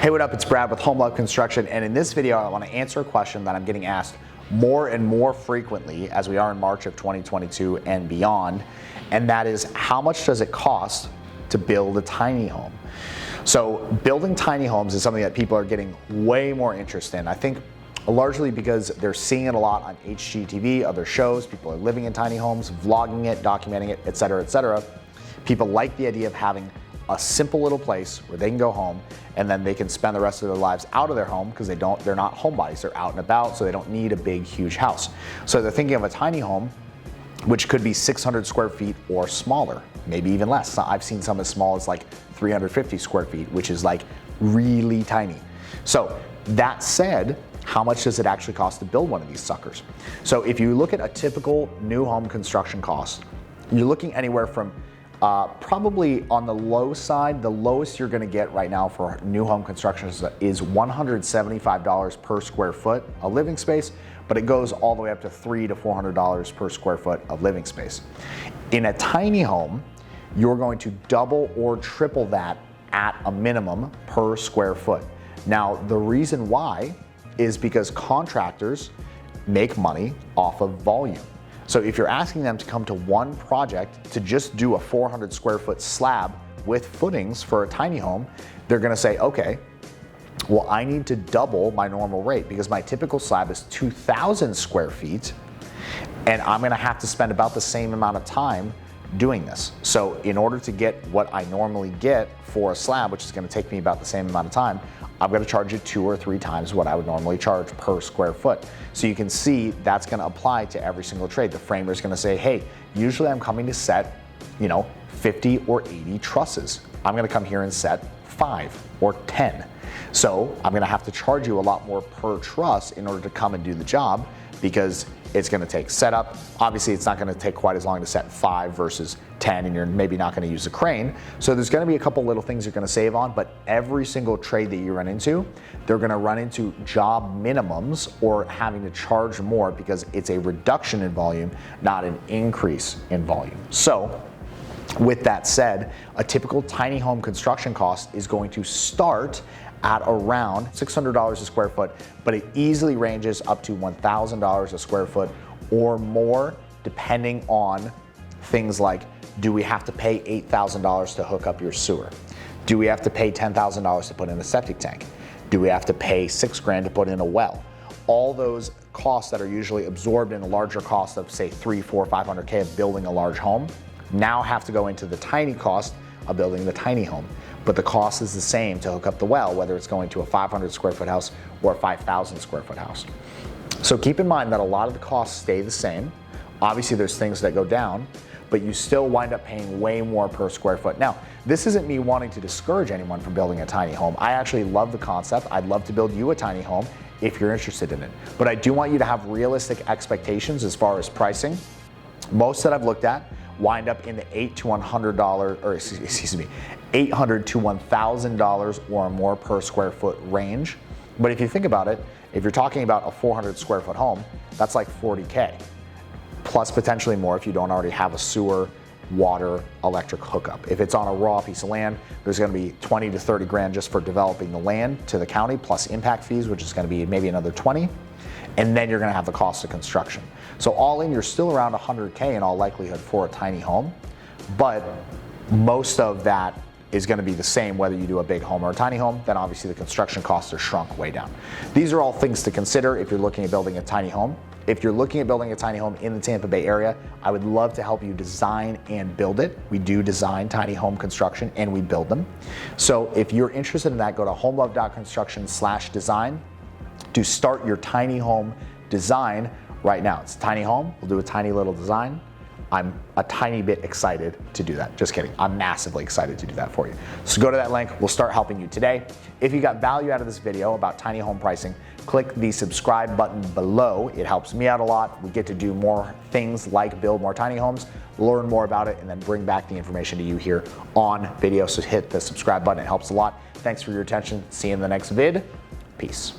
Hey, what up? It's Brad with Home Love Construction, and in this video I want to answer a question that I'm getting asked more and more frequently as we are in March of 2022 and beyond, and that is, how much does it cost to build a tiny home? So building tiny homes is something that people are getting way more interest in. I think largely because they're seeing it a lot on HGTV, other shows. People are living in tiny homes, vlogging it, documenting it, etc., etc. People like the idea of having a simple little place where they can go home and then they can spend the rest of their lives out of their home because they're not homebodies. They're out and about, so they don't need a big, huge house. So they're thinking of a tiny home, which could be 600 square feet or smaller, maybe even less. So I've seen some as small as like 350 square feet, which is like really tiny. So that said, how much does it actually cost to build one of these suckers? So if you look at a typical new home construction cost, you're looking anywhere from probably on the low side. The lowest you're gonna get right now for new home construction is $175 per square foot of living space, but it goes all the way up to $300 to $400 per square foot of living space. In a tiny home, you're going to double or triple that at a minimum per square foot. Now, the reason why is because contractors make money off of volume. So if you're asking them to come to one project to just do a 400 square foot slab with footings for a tiny home, they're gonna say, okay, well, I need to double my normal rate because my typical slab is 2,000 square feet and I'm gonna have to spend about the same amount of time doing this. So in order to get what I normally get for a slab, which is gonna take me about the same amount of time, I'm gonna charge you 2 or 3 times what I would normally charge per square foot. So you can see that's gonna apply to every single trade. The framer is gonna say, hey, usually I'm coming to set, 50 or 80 trusses. I'm gonna come here and set 5 or 10. So I'm gonna have to charge you a lot more per truss in order to come and do the job, because it's gonna take setup. Obviously, it's not gonna take quite as long to set 5 versus 10, and you're maybe not gonna use a crane. So there's gonna be a couple little things you're gonna save on, but every single trade that you run into, they're gonna run into job minimums or having to charge more because it's a reduction in volume, not an increase in volume. So with that said, a typical tiny home construction cost is going to start at around $600 a square foot, but it easily ranges up to $1,000 a square foot or more, depending on things like, do we have to pay $8,000 to hook up your sewer? Do we have to pay $10,000 to put in a septic tank? Do we have to pay $6 grand to put in a well? All those costs that are usually absorbed in a larger cost of say 300, 400, 500K of building a large home now have to go into the tiny cost of building the tiny home. But the cost is the same to hook up the well, whether it's going to a 500 square foot house or a 5,000 square foot house. So keep in mind that a lot of the costs stay the same. Obviously there's things that go down, but you still wind up paying way more per square foot. Now, this isn't me wanting to discourage anyone from building a tiny home. I actually love the concept. I'd love to build you a tiny home if you're interested in it. But I do want you to have realistic expectations as far as pricing. Most that I've looked at wind up in the $800 to $1,000 or more per square foot range. But if you think about it, if you're talking about a 400 square foot home, that's like 40K, plus potentially more if you don't already have a sewer, water, electric hookup. If it's on a raw piece of land, there's gonna be 20 to 30 grand just for developing the land to the county, plus impact fees, which is gonna be maybe another 20. And then you're gonna have the cost of construction. So all in, you're still around 100K in all likelihood for a tiny home, but most of that is gonna be the same whether you do a big home or a tiny home. Then obviously the construction costs are shrunk way down. These are all things to consider if you're looking at building a tiny home. If you're looking at building a tiny home in the Tampa Bay area, I would love to help you design and build it. We do design tiny home construction and we build them. So if you're interested in that, go to homelove.construction/design to start your tiny home design right now. It's a tiny home, we'll do a tiny little design. I'm a tiny bit excited to do that. Just kidding, I'm massively excited to do that for you. So go to that link, we'll start helping you today. If you got value out of this video about tiny home pricing, click the subscribe button below. It helps me out a lot. We get to do more things like build more tiny homes, learn more about it, and then bring back the information to you here on video. So hit the subscribe button, it helps a lot. Thanks for your attention, see you in the next vid, peace.